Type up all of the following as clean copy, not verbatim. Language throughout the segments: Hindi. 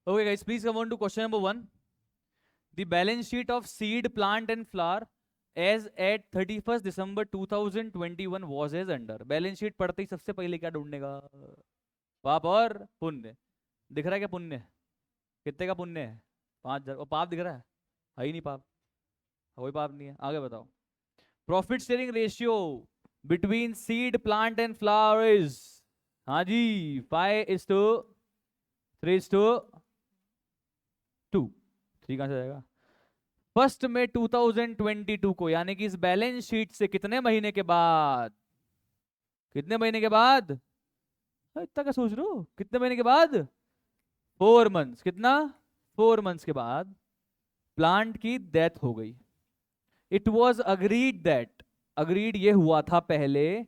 Okay, guys, please come on to question number 1. The balance sheet of seed, plant, and flower as at 31st December 2021 was as under. Balance sheet पढ़ते ही सबसे पहले क्या ढूंढने का? पाप और पुण्य. दिख रहा है क्या पुण्य? कितने का पुण्य है? 5,000. और पाप दिख रहा है ही नहीं पाप. कोई पाप नहीं है. आगे बताओ. Profit sharing ratio between seed, plant and flower is, हाँ जी, 5:3:2. 3 कहां से जाएगा? फर्स्ट में 2022 को, यानी कि इस बैलेंस शीट से कितने महीने के बाद? कितने महीने के बाद? इतना क्या सोच रहे हो? कितने महीने के बाद? 4 मंथ्स. कितना? 4 मंथ्स के बाद प्लांट की डेथ हो गई. It was agreed that, agreed ये हुआ था पहले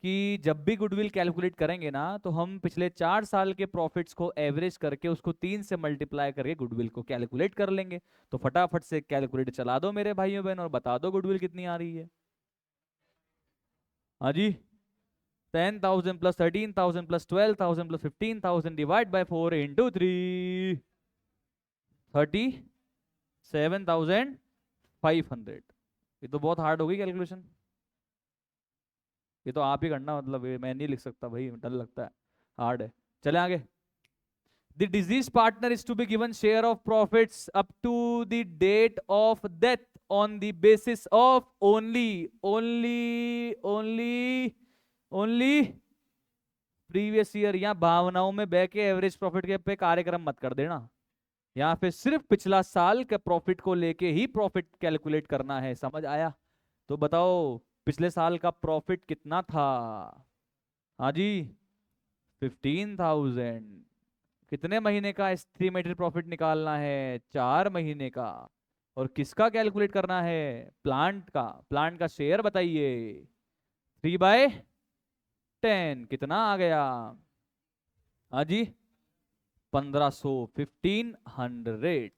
कि जब भी गुडविल कैलकुलेट करेंगे ना, तो हम पिछले 4 साल के प्रॉफिट्स को एवरेज करके उसको 3 से मल्टीप्लाई करके गुडविल को कैलकुलेट कर लेंगे. तो फटाफट से कैलकुलेट चला दो मेरे भाइयों बहन और बता दो गुडविल कितनी आ रही है. हाँ जी. 10,000 plus 13,000 plus 12,000 plus 15,000 divide by 4 into 3, 37,500. ये तो बहुत हार्ड हो गई कैलकुलेशन. ये तो आप ही करना, मतलब ये मैं नहीं लिख सकता भाई, डर लगता है, हार्ड है. चले आगे. The deceased partner is to be given share of profits up to the date of death on the basis of only previous year. या भावनाओं में बह के एवरेज प्रॉफिट के पे कार्यक्रम मत कर देना. यहाँ पे सिर्फ पिछला साल के प्रॉफिट को लेके ही प्रॉफिट कैलकुलेट करना है. समझ आया? तो बताओ पिछले साल का प्रॉफिट कितना था? हाँ जी, 15,000. कितने महीने का एस्टिमेटेड प्रॉफिट निकालना है? 4 महीने का. और किसका कैलकुलेट करना है? प्लांट का. प्लांट का शेयर बताइए. 3/10 कितना आ गया? हाँ जी, 1,500. 1,500.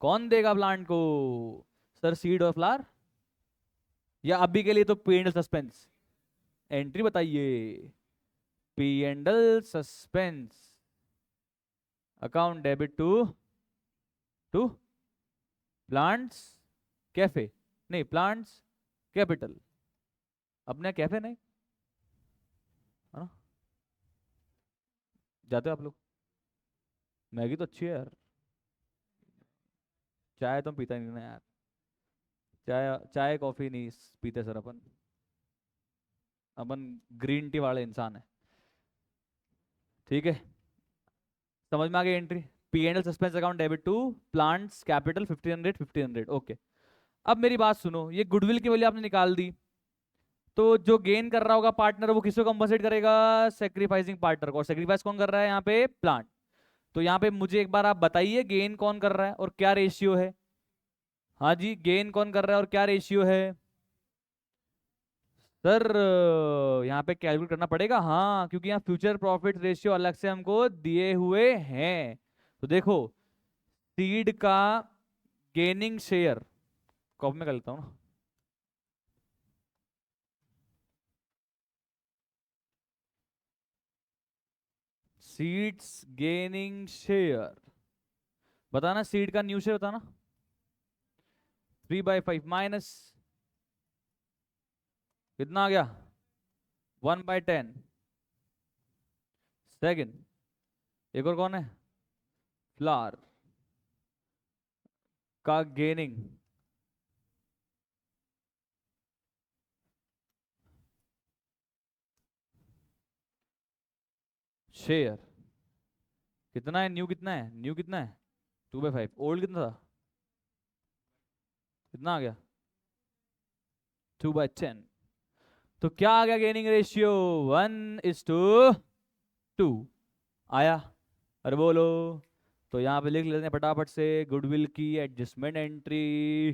कौन देगा प्लांट को? सर सीड और फ्लावर, या अभी के लिए तो पी एंड सस्पेंस? एंट्री बताइए. P and suspense. Account debit to plants cafe. नहीं, प्लांट्स कैपिटल. अपने कैफे नहीं है ना? जाते हो आप लोग? मैगी तो अच्छी है यार. चाय तो पीता नहीं ना यार. चाय चाय कॉफी नहीं पीते सर. अपन अपन ग्रीन टी वाले इंसान है. ठीक है, समझ में आ गई entry. P and L suspense account debit to plants capital 1,500 1,500. Okay. अब मेरी बात सुनो, ये गुडविल की वैल्यू आपने निकाल दी, तो जो गेन कर रहा होगा पार्टनर वो किसको कंपनसेट करेगा? सेक्रीफाइसिंग पार्टनर को. और सेक्रीफाइस कौन कर रहा है यहाँ पे? प्लांट. तो यहाँ पे मुझे एक बार आप बताइए गेन कौन कर रहा है और क्या रेशियो है? हाँ जी, गेन कौन कर रहा है और क्या रेशियो है? सर यहाँ पे कैलकुलेट करना पड़ेगा. हाँ, क्योंकि यहाँ फ्यूचर प्रॉफिट रेशियो अलग से हमको दिए हुए हैं. तो देखो, सीड का गेनिंग शेयर कॉपी में कर लेता हूँ ना. सीड्स गेनिंग शेयर बताना. सीड का न्यू शेयर बताना. 3/5 माइनस कितना आ गया? 1/10. सेकेंड. एक और कौन है? फ्लावर का गेनिंग शेयर कितना है? न्यू कितना है? न्यू कितना है? 2/5. ओल्ड कितना था? कितना आ गया? 2/10. तो क्या आ गया गेनिंग रेशियो? 1:2 आया. अरे बोलो. तो यहां पे लिख लेते हैं फटाफट से गुडविल की एडजस्टमेंट एंट्री.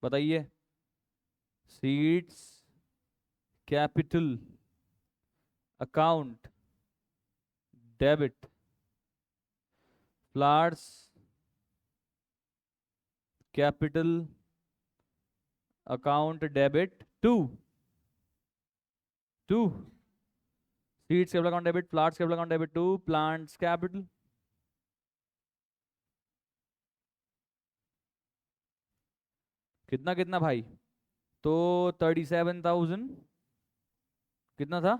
बताइए. Seeds capital account debit flowers capital account debit to seeds capital account debit flowers capital account debit to plants capital. कितना कितना भाई? तो 37,000 कितना था?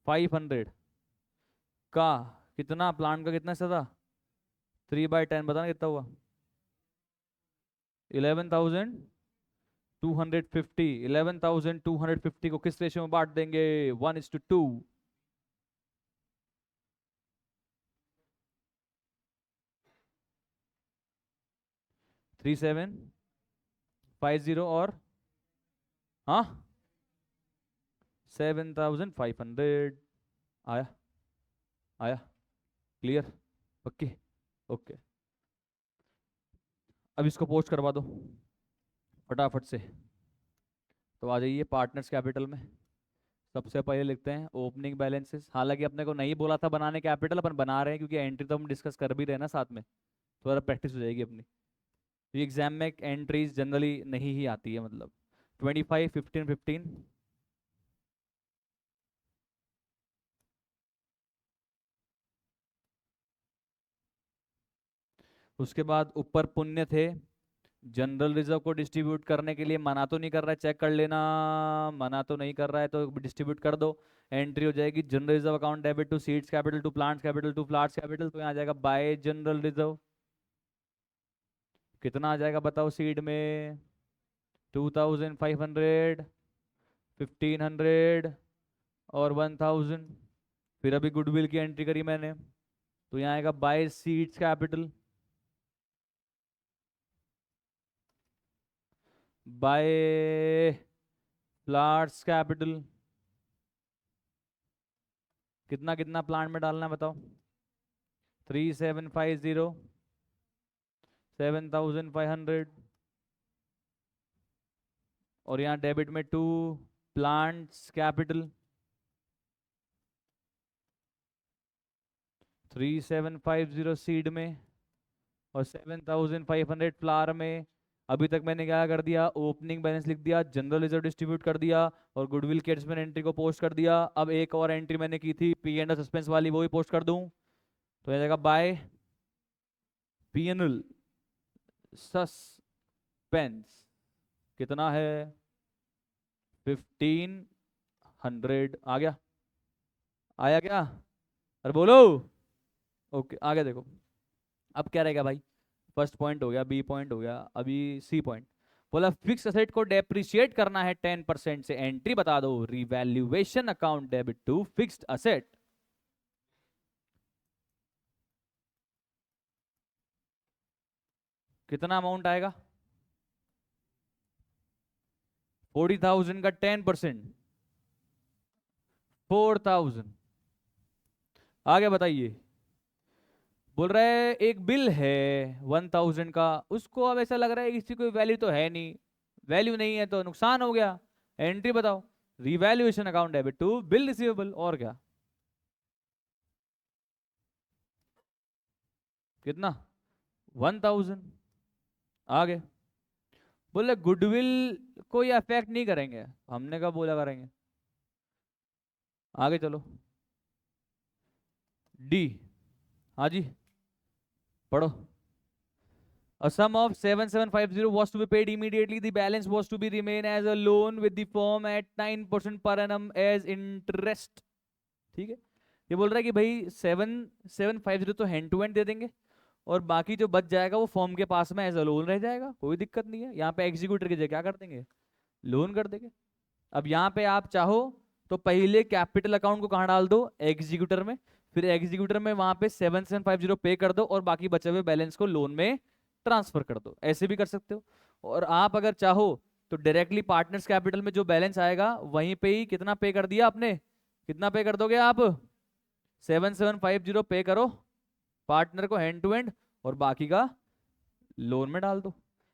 500 का कितना प्लांट का कितना हिस्सा था? 3/10 बताना कितना हुआ? 11,250। 11,250 को किस रेशियो में बांट देंगे? 1:2। 3750 और हाँ 7,500। आया? आया? क्लियर? पक्की? ओके। अब इसको पोस्ट करवा दो फटाफट से। तो आ जाइए पार्टनर्स कैपिटल में। सबसे पहले लिखते हैं ओपनिंग बैलेंसेस। हालांकि अपने को नहीं बोला था बनाने कैपिटल, अपन बना रहे हैं क्योंकि एंट्री तो हम डिस्कस कर भी रहे हैं ना साथ में, थोड़ा प्रैक्टिस हो जाएगी अपनी। तो एग्जाम में एंट्रीज जनरली नहीं ही आती है, मतलब 25, 15, 15। उसके बाद ऊपर पुण्य थे। जनरल रिजर्व को डिस्ट्रीब्यूट करने के लिए मना तो नहीं कर रहा है, चेक कर लेना। मना तो नहीं कर रहा है तो डिस्ट्रीब्यूट कर दो। एंट्री हो जाएगी general reserve account debit to seeds capital to plants capital to plants capital. तो यहाँ आ जाएगा बाय जनरल रिजर्व। कितना आ जाएगा बताओ सीड में? 2,500, 1,500 और 1,000। फिर अभी गुडविल की एंट्री करी मैंने, तो यहाँ आएगा by seeds capital, by plants capital. कितना कितना प्लांट में डालना है बताओ? 3,750, 7,500 और यहाँ डेबिट में टू प्लांट्स कैपिटल 3,750 सीड में और 7,500 फ्लावर में। अभी तक मैंने क्या कर दिया? ओपनिंग बैलेंस लिख दिया, जनरल रिजर्व डिस्ट्रीब्यूट कर दिया और गुडविल की एडजस्टमेंट एंट्री को पोस्ट कर दिया। अब एक और एंट्री मैंने की थी पी एंड सस्पेंस वाली, वो भी पोस्ट कर दूं। तो यह जाएगा by P N L suspense. कितना है? 1,500। आ गया? आया क्या? अरे बोलो। ओके आ गया। देखो अब क्या रहेगा भाई? फर्स्ट पॉइंट हो गया, बी पॉइंट हो गया, अभी सी पॉइंट। बोला फिक्स असेट को डेप्रिशिएट करना है 10% से, एंट्री बता दो revaluation account debit to fixed asset. कितना अमाउंट आएगा? 40,000 का 10%, 4,000। आगे बताइए। बोल रहा है एक बिल है 1,000 का, उसको अब ऐसा लग रहा है इसकी कोई वैल्यू तो है नहीं, वैल्यू नहीं है तो नुकसान हो गया। एंट्री बताओ revaluation account debit to bill receivable. और क्या? कितना? 1,000। आगे बोले गुडविल कोई अफेक्ट नहीं करेंगे। हमने कब बोला करेंगे? आगे चलो। डी। हाँ जी पढ़ो। A sum of 7,750 was to be paid immediately. The balance was to be remain as a loan with the firm at 9% per annum as interest. ठीक है? ये बोल रहा है कि भाई 7,750 तो हैंड टू हैंड दे देंगे और बाकी जो बच जाएगा वो फॉर्म के पास में एज अ लोन रह जाएगा, कोई दिक्कत नहीं है। यहाँ पे एग्जीक्यूटर की जगह क्या कर देंगे? लोन कर देंगे। अब यहाँ पे आप चाहो तो पहले कैपिटल अकाउंट को कहाँ डाल दो? एग्जीक्यूटर में। फिर एग्जीक्यूटर में वहां पे 7,750 पे कर दो और बाकी बचे हुए बैलेंस को लोन में ट्रांसफर कर दो, ऐसे भी कर सकते हो। और आप अगर चाहो तो डायरेक्टली पार्टनर्स कैपिटल में जो बैलेंस आएगा वहीं पे ही कितना पे कर दिया आपने, कितना पे कर दोगे आप? 7,750 पे करो पार्टनर को हैंड टू हैंड और बाकी का लोन में डाल दो।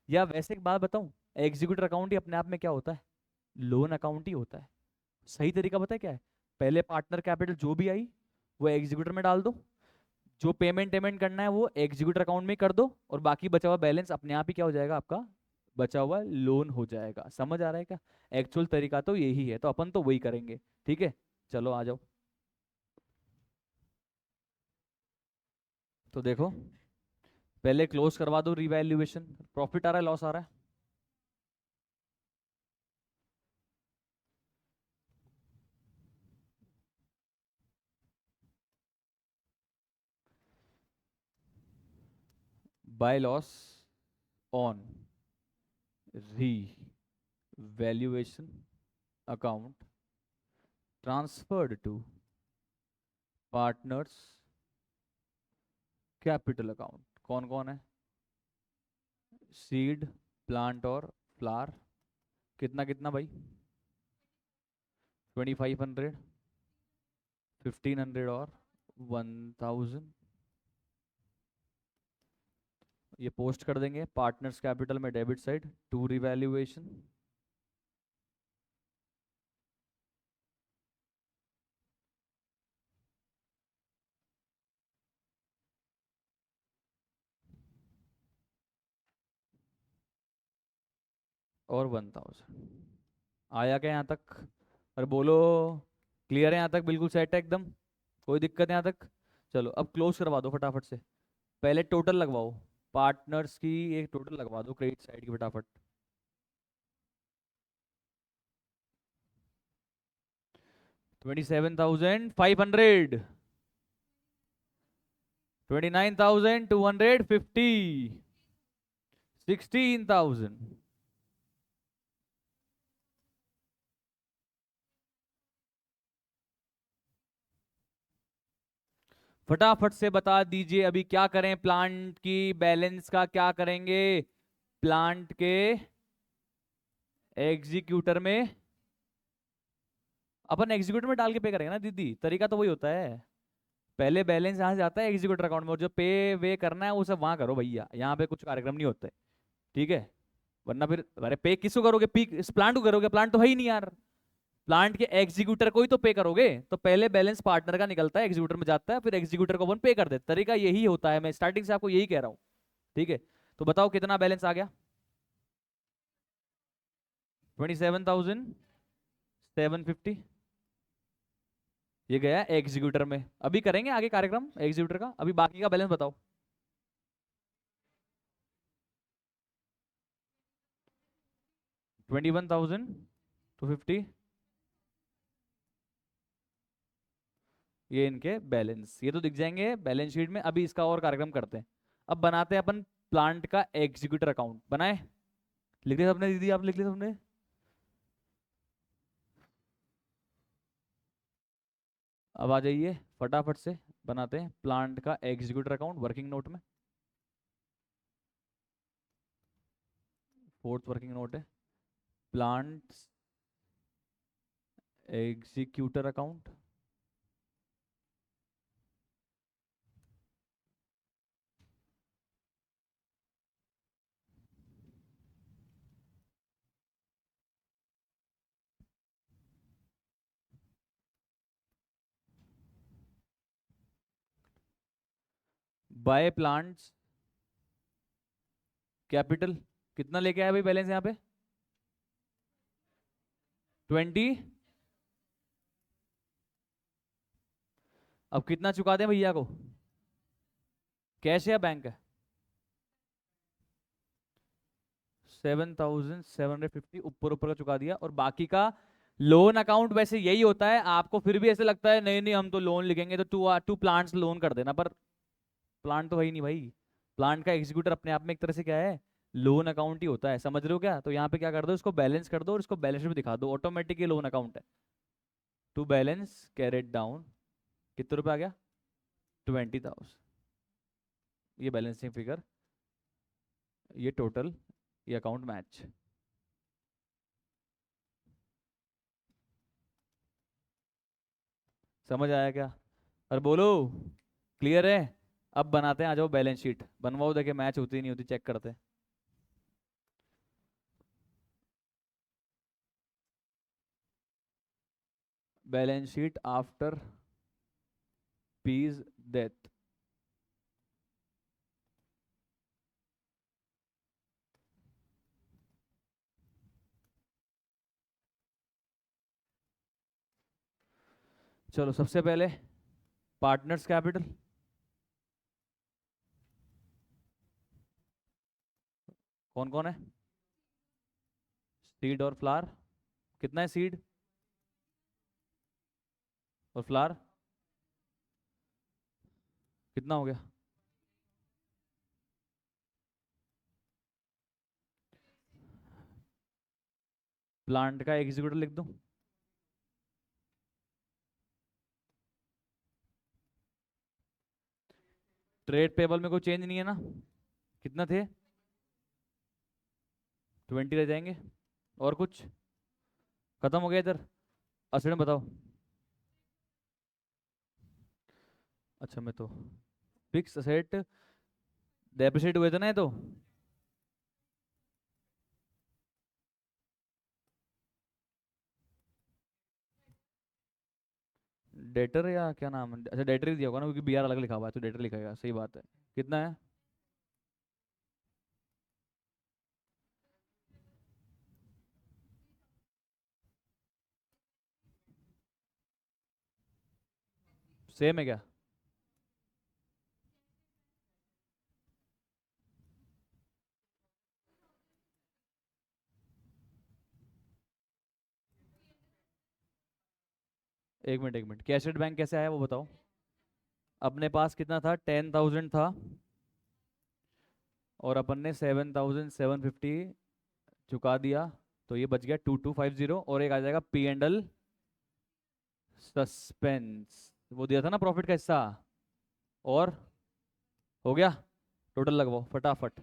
या वैसे एक बात बताऊं, एग्जीक्यूटर अकाउंट ही अपने आप में क्या होता है? लोन अकाउंट ही होता है। सही तरीका पता है क्या है? पहले पार्टनर कैपिटल जो भी आई वो एग्जीक्यूटर में डाल दो, जो पेमेंट पेमेंट करना है वो एग्जीक्यूटर अकाउंट में कर दो और बाकी बचा हुआ बैलेंस अपने आप ही क्या हो जाएगा? आपका बचा हुआ लोन हो जाएगा। समझ आ रहा है क्या? एक्चुअल तरीका तो यही है, तो अपन तो वही करेंगे। ठीक है चलो आ जाओ। तो देखो पहले क्लोज करवा दो रिवैल्यूएशन। प्रॉफिट आ रहा है लॉस आ रहा है? By loss on revaluation account transferred to partners capital account. कौन कौन है? सीड, प्लांट और फ्लावर। कितना कितना भाई? 2500, 1500 और 1000। ये पोस्ट कर देंगे पार्टनर्स कैपिटल में डेबिट साइड टू रिवैल्यूएशन। और 1000 आया क्या यहाँ तक? अरे बोलो। क्लियर है यहाँ तक? बिल्कुल सेट है एकदम? कोई दिक्कत है यहाँ तक? चलो अब क्लोज करवा दो फटाफट से। पहले टोटल लगवाओ, पार्टनर्स की एक टोटल लगवा दो क्रेडिट साइड की फटाफट। 27,500, 29,250, 16,000। फटाफट से बता दीजिए अभी क्या करें? प्लांट की बैलेंस का क्या करेंगे? प्लांट के एग्जीक्यूटर में, अपन एग्जीक्यूटर में डाल के पे करेंगे ना दीदी, तरीका तो वही होता है। पहले बैलेंस यहाँ से आता है एग्जीक्यूटर अकाउंट में, और जो पे वे करना है वो सब वहां करो भैया, यहाँ पे कुछ कार्यक्रम नहीं होते। ठीक है? वरना फिर अरे पे किसको करोगे? पी इस प्लांट को करोगे? प्लांट तो है ही नहीं यार। प्लांट के एग्जीक्यूटर को ही तो पे करोगे, तो पहले बैलेंस पार्टनर का निकलता है, एग्जीक्यूटर में जाता है, फिर एग्जीक्यूटर को अपन पे कर देते। तरीका यही होता है, मैं स्टार्टिंग से आपको यही कह रहा हूँ। ठीक है? तो बताओ कितना बैलेंस आ गया? 27,750। ये गया एग्जीक्यूटर में। अभी करेंगे आगे कार्यक्रम एग्जीक्यूटर का, अभी बाकी का बैलेंस बताओ। 21,250। ये इनके बैलेंस, ये तो दिख जाएंगे बैलेंस शीट में। अभी इसका और कार्यक्रम करते हैं। अब बनाते हैं अपन प्लांट का एग्जीक्यूटर अकाउंट। बनाए? लिख लिया सबने? दीदी आप लिख लिया सबने? अब आ जाइए फटाफट से बनाते हैं प्लांट का एग्जीक्यूटर अकाउंट वर्किंग नोट में। फोर्थ वर्किंग नोट है plant executor account. Bye plants capital कितना लेके आया भाई बैलेंस यहाँ पे? 20। अब कितना चुका दें भैया को? कैश है या बैंक है? 7,750 ऊपर ऊपर का चुका दिया, और बाकी का लोन अकाउंट वैसे यही होता है। आपको फिर भी ऐसे लगता है नहीं नहीं हम तो लोन लिखेंगे तो टू टू प्लांट्स लोन कर देना, पर प्लांट तो है ही नहीं भाई। प्लांट का एग्जीक्यूटर अपने आप में एक तरह से क्या है? लोन अकाउंट ही होता है। समझ रहे हो क्या? तो यहाँ पे क्या कर दो, इसको बैलेंस कर दो और इसको बैलेंस में दिखा दो, ऑटोमेटिक ये लोन अकाउंट है। टू बैलेंस कैरेट डाउन, कितने रुपए आ गया? 20,000। ये बैलेंसिंग फिगर, ये टोटल, ये अकाउंट मैच। समझ आया क्या? और बोलो क्लियर है? अब बनाते हैं, आ जाओ बैलेंस शीट बनवाओ। देखे मैच होती नहीं होती, चेक करते हैं। Balance sheet after P's death. चलो सबसे पहले पार्टनर्स कैपिटल। कौन कौन है? सीड और फ्लावर। कितना है सीड और फ्लावर? कितना हो गया? प्लांट का एग्जीक्यूटिव लिख दूं? ट्रेड पेबल में कोई चेंज नहीं है ना? कितना थे? 20 रह जाएंगे। और कुछ? खत्म हो गया इधर। असेट बताओ। अच्छा मैं तो फिक्स असेट डेप्रिशिएट हुए थे ना ये तो। डेटर या क्या नाम है? अच्छा डेटर ही दिया होगा ना, क्योंकि बी आर अलग लिखा हुआ है तो डेटर लिखा सही बात है। कितना है? सेम है क्या? एक मिनट कैशेड बैंक कैसे आया वो बताओ। अपने पास कितना था? 10,000 था, और अपन ने 7,750 चुका दिया, तो ये बच गया 2250, और एक आ जाएगा पी एंड एल सस्पेंस, वो दिया था ना प्रॉफिट का हिस्सा। और हो गया। टोटल लगवाओ फटाफट।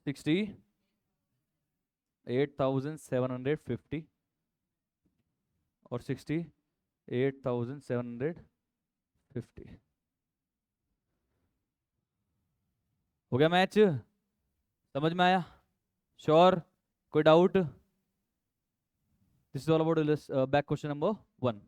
68,750 और 68,750। हो गया मैच? समझ में आया? श्योर? कोई doubt? This is all about back question number 1।